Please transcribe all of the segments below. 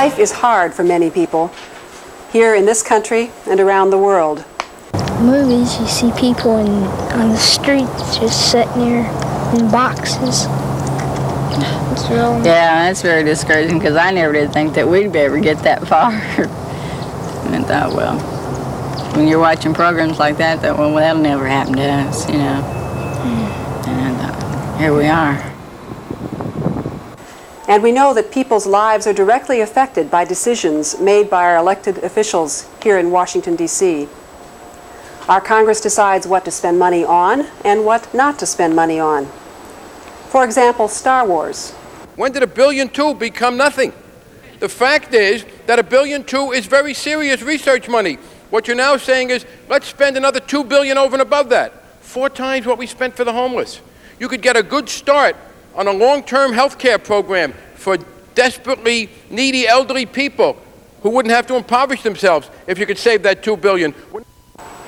Life is hard for many people, here in this country and around the world. Movies, you see people on the streets just sitting there in boxes. It's real. Yeah, that's very discouraging because I never did think that we'd ever get that far. And I thought, well, when you're watching programs like that, well, that'll never happen to us, you know. And I thought, here we are. And we know that people's lives are directly affected by decisions made by our elected officials here in Washington, D.C. Our Congress decides what to spend money on and what not to spend money on. For example, Star Wars. When did $1.2 billion become nothing? The fact is that $1.2 billion is very serious research money. What you're now saying is, let's spend another $2 billion over and above that. 4 times what we spent for the homeless. You could get a good start on a long-term health care program for desperately needy elderly people who wouldn't have to impoverish themselves if you could save that $2 billion.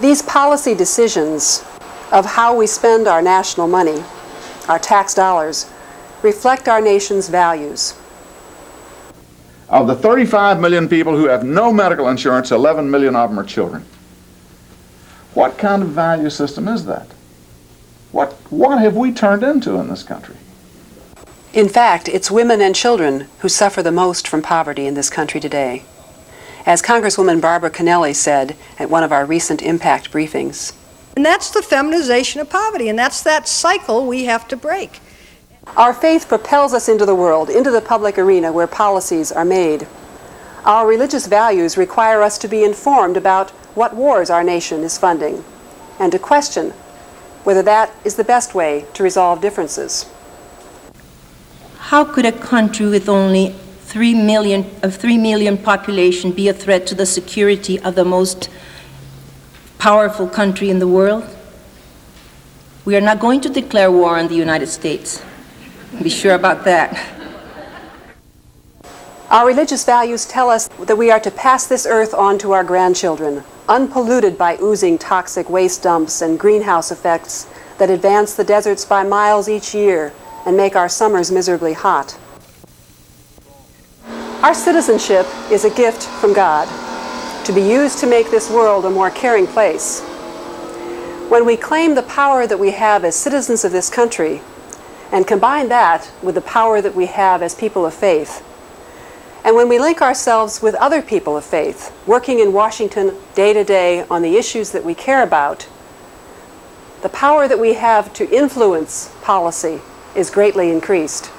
These policy decisions of how we spend our national money, our tax dollars, reflect our nation's values. Of the 35 million people who have no medical insurance, 11 million of them are children. What kind of value system is that? What have we turned into in this country? In fact, it's women and children who suffer the most from poverty in this country today. As Congresswoman Barbara Kennelly said at one of our recent impact briefings. And that's the feminization of poverty, and that's that cycle we have to break. Our faith propels us into the world, into the public arena where policies are made. Our religious values require us to be informed about what wars our nation is funding, and to question whether that is the best way to resolve differences. How could a country with only 3 million population be a threat to the security of the most powerful country in the world? We are not going to declare war on the United States. Be sure about that. Our religious values tell us that we are to pass this earth on to our grandchildren, unpolluted by oozing toxic waste dumps and greenhouse effects that advance the deserts by miles each year and make our summers miserably hot. Our citizenship is a gift from God, to be used to make this world a more caring place. When we claim the power that we have as citizens of this country, and combine that with the power that we have as people of faith, and when we link ourselves with other people of faith, working in Washington day to day on the issues that we care about, the power that we have to influence policy is greatly increased.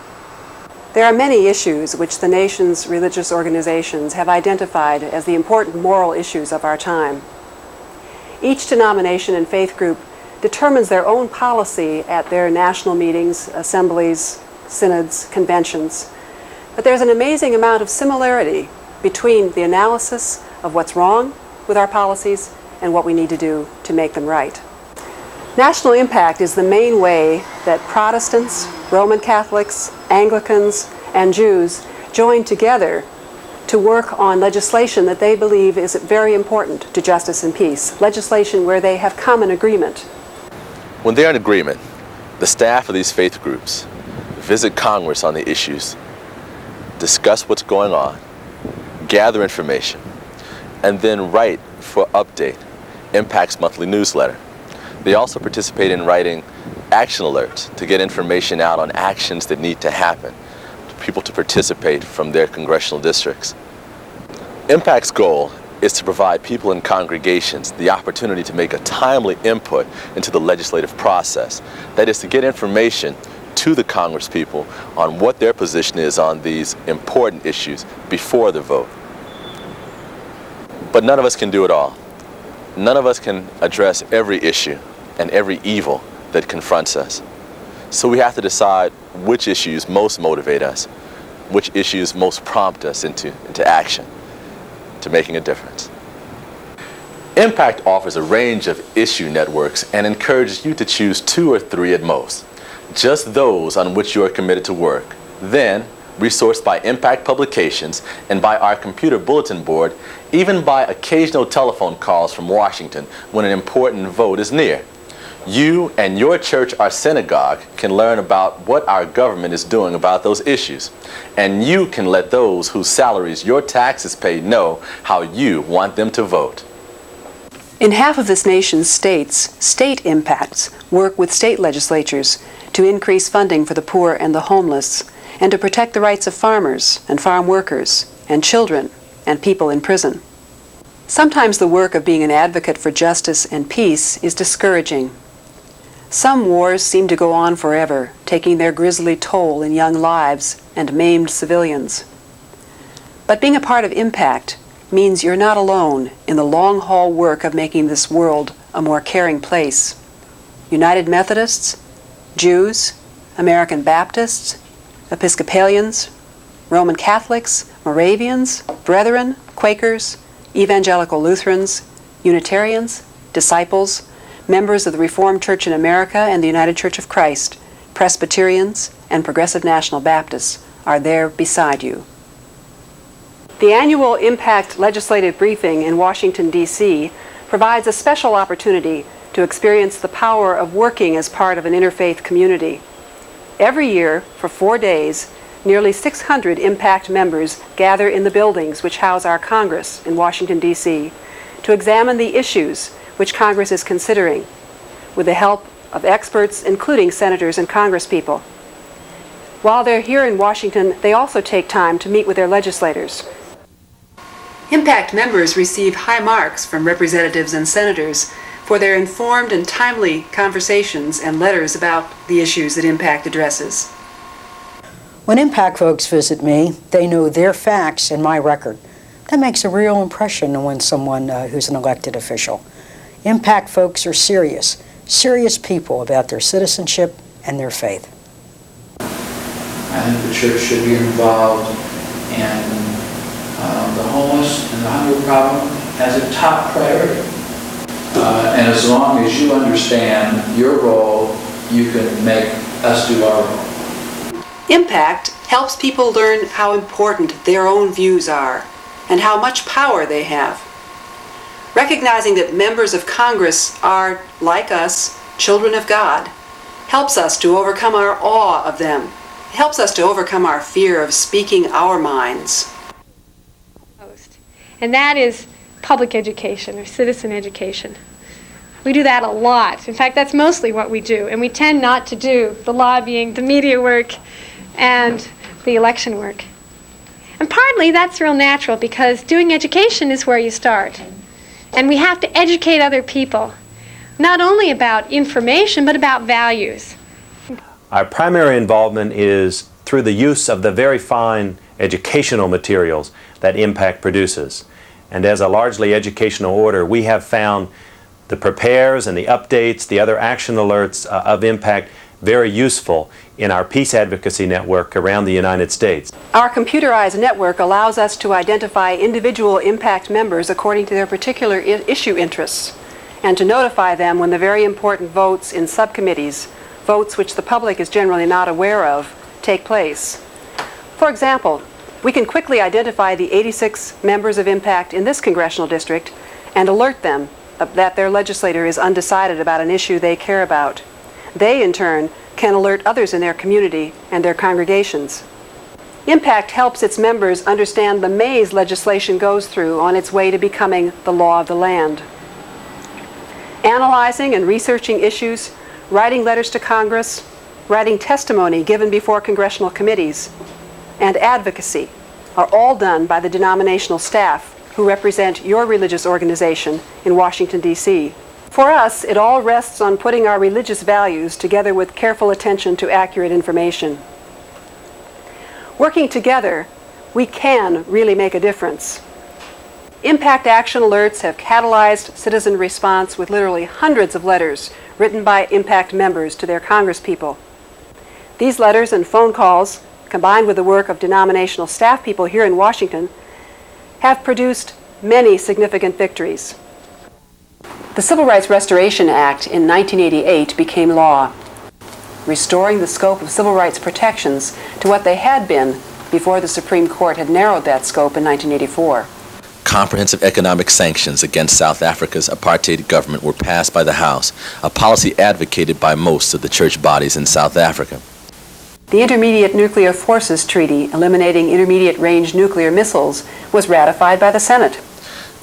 There are many issues which the nation's religious organizations have identified as the important moral issues of our time. Each denomination and faith group determines their own policy at their national meetings, assemblies, synods, conventions. But there's an amazing amount of similarity between the analysis of what's wrong with our policies and what we need to do to make them right. National impact is the main way that Protestants, Roman Catholics, Anglicans, and Jews join together to work on legislation that they believe is very important to justice and peace, legislation where they have common agreement. When they're in agreement, the staff of these faith groups visit Congress on the issues, discuss what's going on, gather information, and then write for update Impact's monthly newsletter. They also participate in writing action alerts to get information out on actions that need to happen, to people to participate from their congressional districts. Impact's goal is to provide people in congregations the opportunity to make a timely input into the legislative process. That is, to get information to the Congresspeople on what their position is on these important issues before the vote. But none of us can do it all. None of us can address every issue and every evil that confronts us. So we have to decide which issues most motivate us, which issues most prompt us into action, to making a difference. Impact offers a range of issue networks and encourages you to choose 2 or 3 at most, just those on which you are committed to work. Then, resourced by Impact Publications and by our computer bulletin board, even by occasional telephone calls from Washington when an important vote is near. You and your church or synagogue can learn about what our government is doing about those issues. And you can let those whose salaries your taxes pay know how you want them to vote. In half of this nation's states, state impacts work with state legislatures to increase funding for the poor and the homeless, and to protect the rights of farmers and farm workers and children and people in prison. Sometimes the work of being an advocate for justice and peace is discouraging. Some wars seem to go on forever, taking their grisly toll in young lives and maimed civilians. But being a part of Impact means you're not alone in the long-haul work of making this world a more caring place. United Methodists, Jews, American Baptists, Episcopalians, Roman Catholics, Moravians, Brethren, Quakers, Evangelical Lutherans, Unitarians, Disciples, members of the Reformed Church in America and the United Church of Christ, Presbyterians, and Progressive National Baptists are there beside you. The annual Impact Legislative Briefing in Washington, D.C. provides a special opportunity to experience the power of working as part of an interfaith community. Every year, for 4 days, nearly 600 Impact members gather in the buildings which house our Congress in Washington, D.C. to examine the issues which Congress is considering, with the help of experts, including senators and congresspeople. While they're here in Washington, they also take time to meet with their legislators. Impact members receive high marks from representatives and senators for their informed and timely conversations and letters about the issues that Impact addresses. When Impact folks visit me, they know their facts and my record. That makes a real impression when someone who's an elected official. Impact folks are serious people about their citizenship and their faith. I think the church should be involved in the homeless and the hunger problem as a top priority. And as long as you understand your role, you can make us do our role. Impact helps people learn how important their own views are and how much power they have. Recognizing that members of Congress are, like us, children of God, helps us to overcome our awe of them. It helps us to overcome our fear of speaking our minds. And that is public education or citizen education. We do that a lot. In fact, that's mostly what we do. And we tend not to do the lobbying, the media work, and the election work. And partly that's real natural because doing education is where you start. And we have to educate other people, not only about information, but about values. Our primary involvement is through the use of the very fine educational materials that Impact produces. And as a largely educational order, we have found the prepares and the updates, the other action alerts of Impact very useful in our peace advocacy network around the United States. Our computerized network allows us to identify individual Impact members according to their particular issue interests and to notify them when the very important votes in subcommittees, votes which the public is generally not aware of, take place. For example, we can quickly identify the 86 members of Impact in this congressional district and alert them that their legislator is undecided about an issue they care about. They, in turn, can alert others in their community and their congregations. Impact helps its members understand the maze legislation goes through on its way to becoming the law of the land. Analyzing and researching issues, writing letters to Congress, writing testimony given before congressional committees, and advocacy are all done by the denominational staff who represent your religious organization in Washington, D.C. For us, it all rests on putting our religious values together with careful attention to accurate information. Working together, we can really make a difference. Impact action alerts have catalyzed citizen response with literally hundreds of letters written by Impact members to their congresspeople. These letters and phone calls, combined with the work of denominational staff people here in Washington, have produced many significant victories. The Civil Rights Restoration Act in 1988 became law, restoring the scope of civil rights protections to what they had been before the Supreme Court had narrowed that scope in 1984. Comprehensive economic sanctions against South Africa's apartheid government were passed by the House, a policy advocated by most of the church bodies in South Africa. The Intermediate Nuclear Forces Treaty, eliminating intermediate-range nuclear missiles, was ratified by the Senate.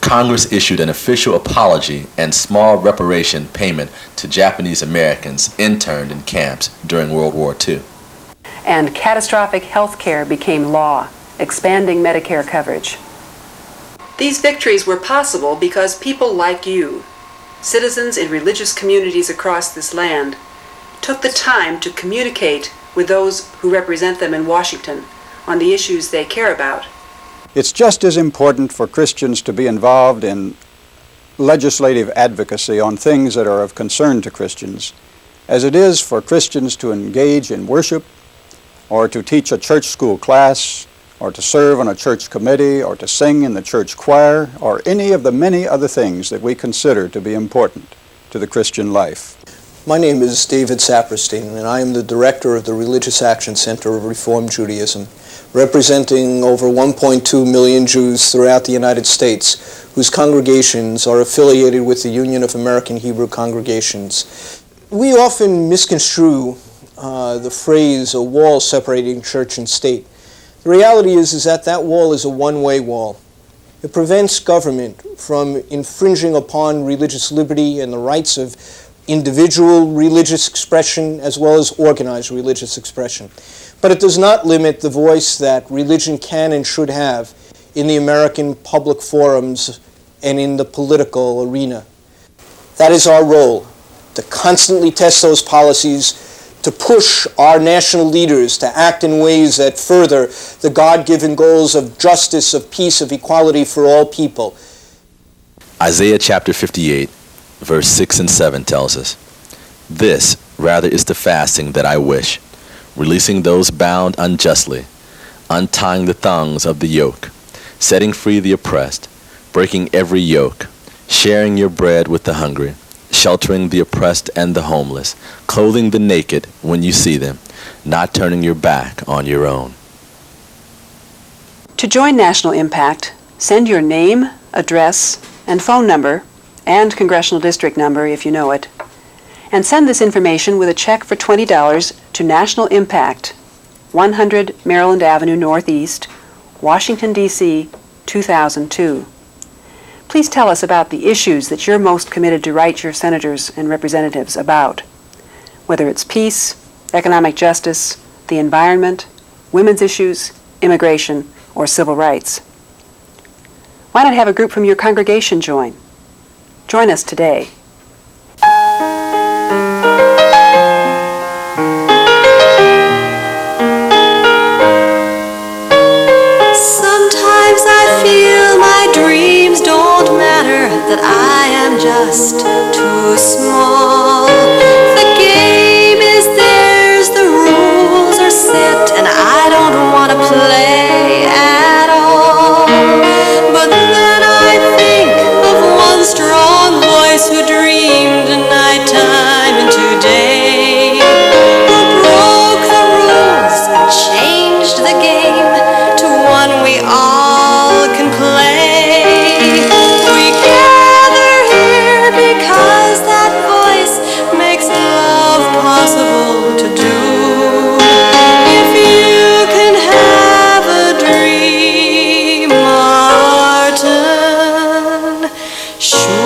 Congress issued an official apology and small reparation payment to Japanese Americans interned in camps during World War II. And catastrophic health care became law, expanding Medicare coverage. These victories were possible because people like you, citizens in religious communities across this land, took the time to communicate with those who represent them in Washington on the issues they care about. It's just as important for Christians to be involved in legislative advocacy on things that are of concern to Christians as it is for Christians to engage in worship or to teach a church school class or to serve on a church committee or to sing in the church choir or any of the many other things that we consider to be important to the Christian life. My name is David Saperstein, and I am the director of the Religious Action Center of Reform Judaism, representing over 1.2 million Jews throughout the United States, whose congregations are affiliated with the Union of American Hebrew Congregations. We often misconstrue the phrase, a wall separating church and state. The reality is that that wall is a one-way wall. It prevents government from infringing upon religious liberty and the rights of individual religious expression as well as organized religious expression. But it does not limit the voice that religion can and should have in the American public forums and in the political arena. That is our role, to constantly test those policies, to push our national leaders to act in ways that further the God-given goals of justice, of peace, of equality for all people. Isaiah chapter 58, verse 6 and 7 tells us, "This rather is the fasting that I wish, releasing those bound unjustly, untying the thongs of the yoke, setting free the oppressed, breaking every yoke, sharing your bread with the hungry, sheltering the oppressed and the homeless, clothing the naked when you see them, not turning your back on your own." To join National Impact, send your name, address, and phone number, and congressional district number if you know it, and send this information with a check for $20 to National Impact, 100 Maryland Avenue Northeast, Washington, D.C., 2002. Please tell us about the issues that you're most committed to write your senators and representatives about, whether it's peace, economic justice, the environment, women's issues, immigration, or civil rights. Why not have a group from your congregation join? Join us today. Sometimes I feel my dreams don't matter, that I am just too small. The game is theirs, the rules are set, and I don't want to play at all. But then I think of one strong voice who dreamed nighttime into day, who broke the rules and changed the game to one we all can play. We gather here because that voice makes love possible to do. If you can have a dream, Martin, sure